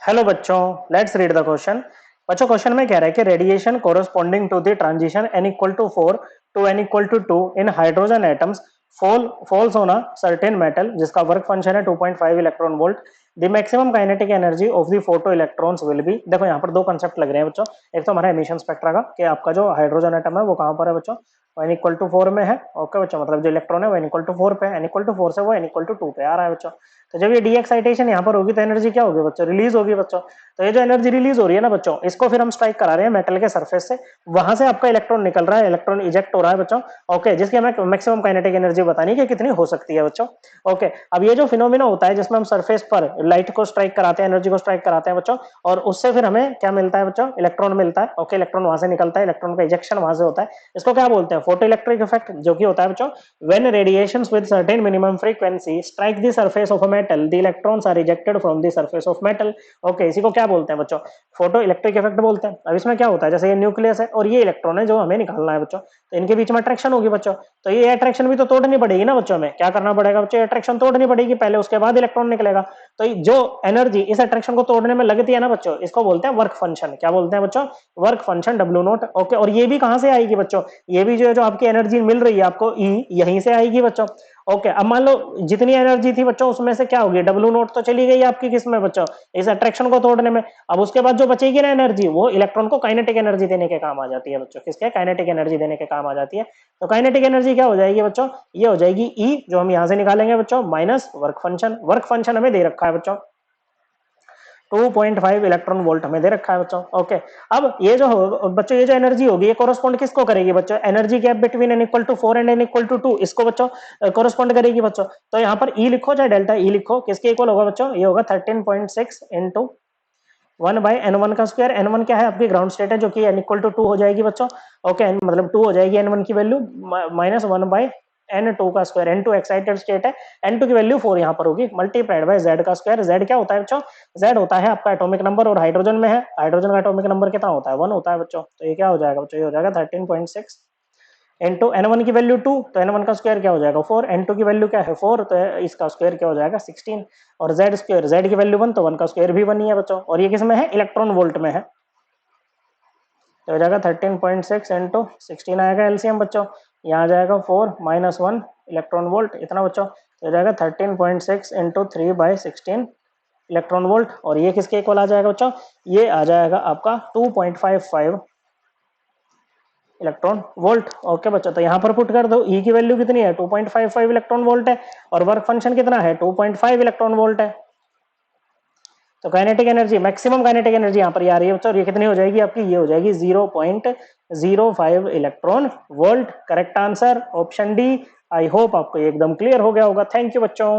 Hello बच्चों, let's read the question. बच्चों question में कह रहा है कि radiation corresponding to the transition n equal to 4 to n equal to 2 in hydrogen atoms falls on a certain metal जिसका work function है 2.5 electron volt. The maximum kinetic energy of the photo electrons will be. देखो यहाँ पर दो concept लग रहे हैं बच्चों। एक तो हमारा एमिशन स्पेक्ट्रा का कि आपका जो हाइड्रोजन एटम है वो कहाँ पर है बच्चों, n इक्वल टू 4 में है। ओके बच्चों, मतलब जो इलेक्ट्रॉन है वो n इक्वल टू 4 पे है, n इक्वल टू 4 से वो n इक्वल टू 2 पे आ रहा है बच्चों। तो जब ये डी एक्साइटेशन यहाँ पर होगी तो एनर्जी क्या होगी बच्चों, रिलीज होगी बच्चों। तो ये जो एनर्जी रिलीज हो रही है ना बच्चों, इसको फिर हम स्ट्राइक करा रहे हैं मेटल के सरफेस से, वहां से आपका इलेक्ट्रॉन निकल रहा है, इलेक्ट्रॉन इजेक्ट हो रहा है बच्चों। ओके, जिसकी हमें मैक्सिमम काइनेटिक एनर्जी बतानी है कि कितनी हो सकती है बच्चों। ओके, अब ये जो फिनोमिना होता है जिसमें हम सरफेस पर लाइट को स्ट्राइक कराते हैं, एनर्जी को स्ट्राइक कराते हैं बच्चों, और उससे फिर हमें क्या मिलता है बच्चों, इलेक्ट्रॉन मिलता है। ओके, इलेक्ट्रॉन वहां से निकलता है, इलेक्ट्रॉन का इजेक्शन वहां से होता है। इसको क्या बोलते हैं, फोटो इलेक्ट्रिक इफेक्ट, जो कि होता है बच्चों when radiations with certain minimum frequency strike the surface of a metal the electrons are ejected from the surface of metal. Okay, इसी को क्या बोलते हैं बच्चों, फोटो इलेक्ट्रिक इफेक्ट बोलते हैं। अब इसमें क्या होता है, जैसे ये न्यूक्लियस है और ये इलेक्ट्रॉन है जो हमें निकालना है बच्चों, तो इनके बीच में अट्रैक्शन होगी बच्चों। तो ये अट्रैक्शन भी तो तोड़नी पड़ेगी ना बच्चों, में क्या करना पड़ेगा बच्चों, अट्रैक्शन तोड़नी पड़ेगी पहले, उसके बाद इलेक्ट्रॉन निकलेगा। तो जो एनर्जी इस अट्रैक्शन को तोड़ने में लगती है ना बच्चों, इसको बोलते हैं वर्क फंक्शन। क्या बोलते हैं बच्चों, work function W not. Okay, और ये भी कहां से आएगी बच्चों, ये भी जो आपकी एनर्जी मिल रही है आपको ई, यहीं से आएगी बच्चों। ओके, अब मान लो जितनी एनर्जी थी बच्चों उसमें से क्या होगी, डब्ल्यू नॉट तो चली गई आपकी किसमें बच्चों, इस अट्रैक्शन को तोड़ने में। अब उसके बाद जो बचेगी ना एनर्जी, वो इलेक्ट्रॉन को काइनेटिक एनर्जी देने के काम आ जाती है बच्चों। किसके, काइनेटिक एनर्जी देने के काम आ जाती है। तो काइनेटिक एनर्जी क्या हो जाएगी बच्चों, ये हो जाएगी ई, जो हम यहां से निकालेंगे बच्चों, minus work function. Work function हमें दे रखा है बच्चों 2.5 इलेक्ट्रॉन वोल्ट हमें दे रखा है बच्चों। ओके, अब ये जो बच्चों ये जो एनर्जी होगी ये कोरोस्पोंड किसको करेगी बच्चों, energy gap between n equal to 4 and n equal to 2, इसको बच्चों कोरोस्पोंड करेगी बच्चों। तो यहाँ पर ई लिखो चाहे डेल्टा ई लिखो, किसके इक्वल होगा बच्चों, ये होगा 13.6 इंटू 1 बाई n1 का स्क्वायर। n1 क्या है, आपकी ग्राउंड स्टेट है, जो कि n इक्वल टू 2 हो जाएगी बच्चों। ओके, मतलब 2 हो जाएगी n1 की वैल्यू, माइनस 1 बाई n2 का स्क्वायर। n2 एक्साइटेड स्टेट है, n2 की वैल्यू 4 यहाँ पर होगी, मल्टीप्लाइड बाय z का स्क्वायर। z क्या होता है बच्चों, z होता है आपका एटॉमिक नंबर, और हाइड्रोजन में है, हाइड्रोजन का एटॉमिक नंबर कितना होता है, 1 होता है बच्चों। तो ये क्या हो जाएगा बच्चों, ये हो जाएगा 13.6 इंटू n1 की वैल्यू 2, तो n1 का स्क्वायर क्या हो जाएगा 4, n2 की वैल्यू क्या है 4, तो इसका स्क्वायर क्या हो जाएगा 16, और z स्क्वायर, z की वैल्यू 1, तो 1 का स्क्वायर भी 1 ही है बच्चों, और ये किस में है, इलेक्ट्रॉन वोल्ट में है। तो हो जाएगा 13.6 इंटू 16 आएगा एलसीएम बच्चों, यहाँ आ जाएगा 4 माइनस 1 इलेक्ट्रॉन वोल्ट, इतना बच्चों। तो हो जाएगा 13.6 इंटू 3 बाई 16 इलेक्ट्रॉन वोल्ट, और ये किसके इक्वल आ जाएगा बच्चों, ये आ जाएगा आपका 2.55 इलेक्ट्रॉन वोल्ट। ओके बच्चों, तो यहाँ पर पुट कर दो, ई की वैल्यू कितनी है 2.55 इलेक्ट्रॉन वोल्ट है, और वर्क फंक्शन कितना है 2.5 इलेक्ट्रॉन वोल्ट है। तो kinetic energy, maximum kinetic energy यहाँ पर आ रही है बच्चों, और ये कितनी हो जाएगी आपकी, ये हो जाएगी 0.05 electron volt. Correct answer option D. I hope आपको एकदम क्लियर हो गया होगा। थैंक यू बच्चों।